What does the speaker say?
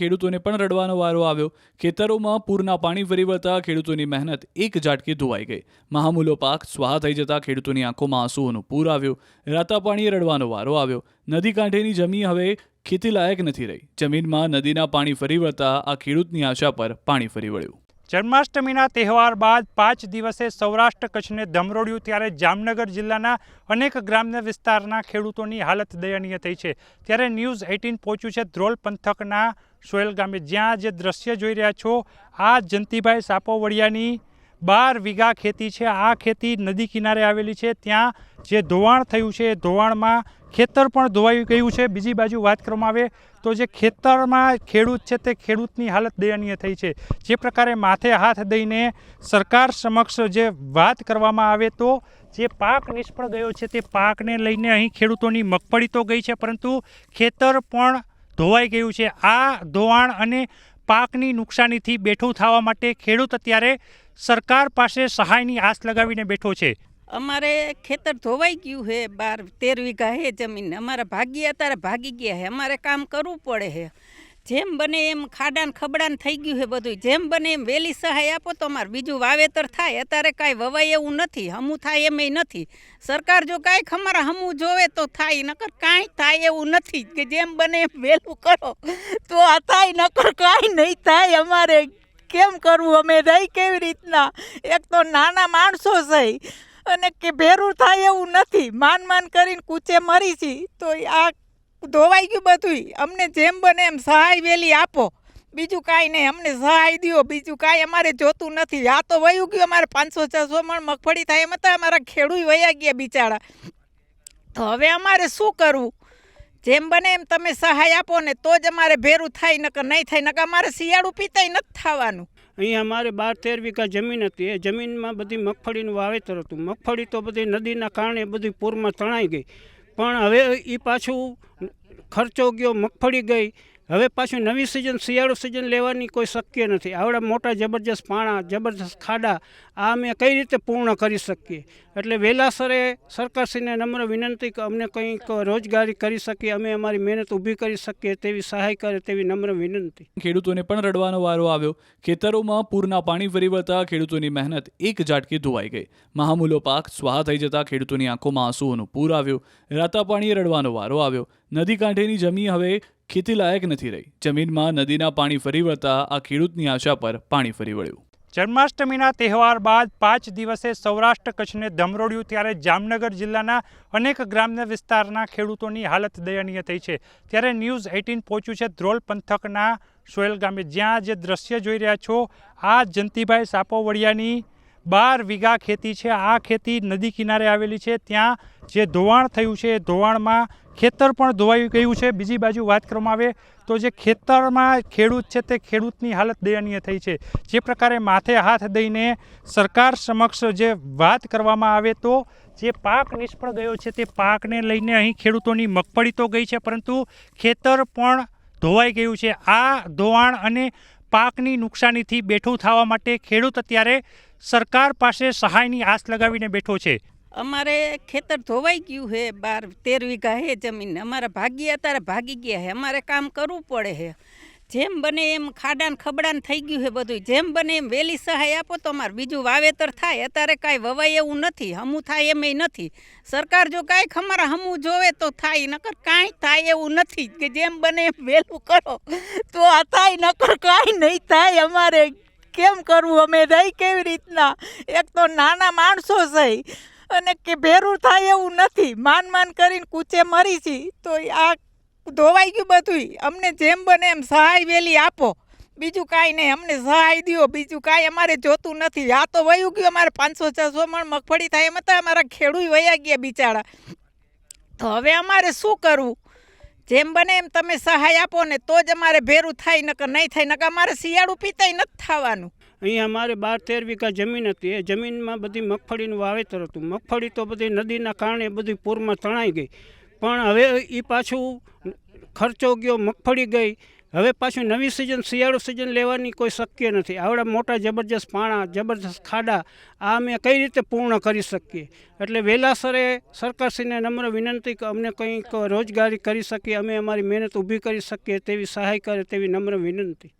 ખેડૂતોને પણ રડવાનો વારો આવ્યો। ખેતરોમાં પૂરના પાણી ફરી વળતા ખેડૂતોની મહેનત એક ઝાટકી ધોવાઈ ગઈ। મહામૂલો પાક સ્વાહા થઈ જતા ખેડૂતોની આંખોમાં આંસુઓનું પૂર આવ્યું। રાતા પાણીએ રડવાનો વારો આવ્યો। નદી કાંઠેની જમીન હવે ખેતી લાયક નથી રહી। જમીનમાં નદીના પાણી ફરી વળતા આ ખેડૂતની આશા પર પાણી ફરી વળ્યું। જન્માષ્ટમીના તહેવાર બાદ 5 દિવસે સૌરાષ્ટ્ર કચ્છને ધમરોળ્યું ત્યારે જામનગર જિલ્લાના અનેક ગ્રામ્ય વિસ્તારના ખેડૂતોની હાલત દયનીય થઈ છે। ત્યારે ન્યૂઝ 18 પહોંચ્યું છે ધ્રોલ પંથકના સોયલ ગામે, જ્યાં જે દ્રશ્ય જોઈ રહ્યા છો આ જંતીભાઈ સાપોવડિયાની 12 વીઘા ખેતી છે। આ ખેતી નદી કિનારે આવેલી છે। ત્યાં જે ધોવાણ થયું છે એ ધોવાણમાં ખેતર પણ ધોવાઈ ગયું છે। બીજી બાજુ વાત કરવામાં આવે તો જે ખેતરમાં ખેડૂત છે તે ખેડૂતની હાલત દયનીય થઈ છે। જે પ્રકારે માથે હાથ દઈને સરકાર સમક્ષ જે વાત કરવામાં આવે તો જે પાક નિષ્ફળ ગયો છે તે પાકને લઈને અહીં ખેડૂતોની મગફળી તો ગઈ છે, પરંતુ ખેતર પણ ધોવાઈ ગયું છે। આ ધોવાણ અને પાકની નુકસાનીથી બેઠું થવા માટે ખેડૂત અત્યારે સરકાર પાસે સહાયની આસ લગાવીને બેઠો છે। અમારે ખેતર ધોવાઈ ગયું છે, 12-13 વીઘા હે જમીન, અમારા ભાગી અત્યારે ભાગી ગયા છે। અમારે કામ કરવું પડે છે, જેમ બને એમ ખાડાન ખબડાન થઈ ગયું છે બધું। જેમ બને એમ વહેલી સહાય આપો તો અમારે બીજું વાવેતર થાય। અત્યારે કાંઈ વવાય એવું નથી, હમું થાય એમ નથી। સરકાર જો કાંઈક અમારા હમું જોવે તો થાય, નકર કાંઈ થાય એવું નથી કે જેમ બને એમ વહેલું કરો તો આ થાય, નકર કાંઈ નહીં થાય। અમારે કેમ કરવું, અમે રહી કેવી રીતના? એક તો નાના માણસો છે અને કે ભેરું થાય એવું નથી, માન કરીને કૂચે મરી છી તો આ ધોવાઈ ગયું બધું। અમને જેમ બને એમ સહાય વહેલી આપો, બીજું કાંઈ નહીં, અમને સહાય દો, બીજું કાંઈ અમારે જોતું નથી। આ તો વયું ગયું, અમારે 500-600 મણ મગફળી થાય એમ હતા, અમારા ખેડૂત વયા ગયા બિચારા। તો હવે અમારે શું કરવું? જેમ બને એમ તમે સહાય આપો ને તો જ અમારે ભેરું થાય, નકર નહીં થાય, નકર અમારે શિયાળું પીતાય નથી થવાનું। અહીં અમારે 12-13 વીઘા જમીન હતી। એ જમીનમાં બધી મગફળીનું વાવેતર હતું। મગફળી તો બધી નદીના કારણે બધી પૂરમાં તણાઈ ગઈ, પણ હવે એ પાછું ખર્ચો ગયો, મગફળી ગઈ। હવે પાછું નવી સિઝન શિયાળુ સિઝન લેવાની કોઈ શક્ય નથી। આવડા મોટા જબરજસ્ત પાણા, જબરજસ્ત ખાડા, આ અમે કઈ રીતે પૂર્ણ કરી શકીએ? એટલે વહેલાસરે સરકારશ્રીને નમ્ર વિનંતી કે અમને કંઈક રોજગારી કરી શકીએ, અમે અમારી મહેનત ઊભી કરી શકીએ તેવી સહાય કરે તેવી નમ્ર વિનંતી। ખેડૂતોને પણ રડવાનો વારો આવ્યો। ખેતરોમાં પૂરના પાણી ફરી વળતા ખેડૂતોની મહેનત એક ઝાટકી ધોવાઈ ગઈ। મહામૂલો પાક સ્વાહા થઈ જતા ખેડૂતોની આંખોમાં આંસુઓનું પૂર આવ્યું। રાતા પાણીએ રડવાનો વારો આવ્યો। નદી કાંઠેની જમીન હવે ખેતી લાયક નથી રહી। જમીનમાં નદીના પાણી ફરી વળતા આ ખેડૂતની આશા પર પાણી ફરી વળ્યું। જન્માષ્ટમીના તહેવાર બાદ 5 દિવસે સૌરાષ્ટ્ર કચ્છને ધમરોળ્યું ત્યારે જામનગર જિલ્લાના અનેક ગ્રામ્ય વિસ્તારના ખેડૂતોની હાલત દયનીય થઈ છે। ત્યારે ન્યૂઝ 18 પહોંચ્યું છે ધ્રોલ પંથકના સોયલ ગામે, જ્યાં જે દ્રશ્ય જોઈ રહ્યા છો આ જંતીભાઈ સાપોવડિયાની 12 વીઘા ખેતી છે। આ ખેતી નદી કિનારે આવેલી છે। ત્યાં જે ધોવાણ થયું છે એ ધોવાણમાં ખેતર પણ ધોવાઈ ગયું છે। બીજી બાજુ વાત કરવામાં આવે તો જે ખેતરમાં ખેડૂત છે તે ખેડૂતની હાલત દયનીય થઈ છે। જે પ્રકારે માથે હાથ દઈને સરકાર સમક્ષ જે વાત કરવામાં આવે તો જે પાક નિષ્ફળ ગયો છે તે પાકને લઈને અહીં ખેડૂતોની મગફળી તો ગઈ છે, પરંતુ ખેતર પણ ધોવાઈ ગયું છે। આ ધોવાણ અને પાકની નુકસાનીથી બેઠું થવા માટે ખેડૂત અત્યારે સરકાર પાસે સહાયની આસ લગાવીને બેઠો છે। અમારે ખેતર ધોવાઈ ગયું છે, 12-13 વીઘા હે જમીન, અમારા ભાગી અત્યારે ભાગી ગયા છે। અમારે કામ કરવું પડે છે, જેમ બને એમ ખાડાન ખબડાન થઈ ગયું છે બધું। જેમ બને એમ વહેલી સહાય આપો તો અમારે બીજું વાવેતર થાય। અત્યારે કાંઈ વવાય એવું નથી, હમું થાય એમ નથી। સરકાર જો કાંઈક અમારા હમું જોવે તો થાય, નકર કાંઈ થાય એવું નથી કે જેમ બને એમ વહેલું કરો તો આ થાય, નકર કાંઈ નહીં થાય। અમારે કેમ કરવું, અમે રહી કેવી રીતના? એક તો નાના માણસો છે અને કે ભેરું થાય એવું નથી, માન કરીને કૂચે મરી છી તો આ ધોવાઈ ગયું બધું। અમને જેમ બને એમ સહાય વહેલી આપો, બીજું કાંઈ નહીં, અમને સહાય દો, બીજું કાંઈ અમારે જોતું નથી। આ તો વયું ગયું, અમારે 500-600 મણ મગફળી થાય એમ હતા, અમારા ખેડૂત વયા ગયા બિચારા। તો હવે અમારે શું કરવું? જેમ બને એમ તમે સહાય આપો ને તો જ અમારે ભેરું થાય, નકર નહીં થાય, નકર અમારે શિયાળું પીતાય નથી થવાનું। અહીં અમારે 12-13 વીઘા જમીન હતી। એ જમીનમાં બધી મગફળીનું વાવેતર હતું। મગફળી તો બધી નદીના કારણે બધી પૂરમાં તણાઈ ગઈ, પણ હવે એ પાછું ખર્ચો ગયો, મગફળી ગઈ। હવે પાછું નવી સિઝન શિયાળુ સિઝન લેવાની કોઈ શક્ય નથી. આવડા મોટા જબરજસ્ત પાણા, જબરજસ્ત ખાડા, આ અમે કઈ રીતે પૂર્ણ કરી શકીએ? એટલે વહેલાસરે સરકારશ્રીને નમ્ર વિનંતી કે અમને કંઈક રોજગારી કરી શકીએ, અમે અમારી મહેનત ઊભી કરી શકીએ તેવી સહાય કરે તેવી નમ્ર વિનંતી.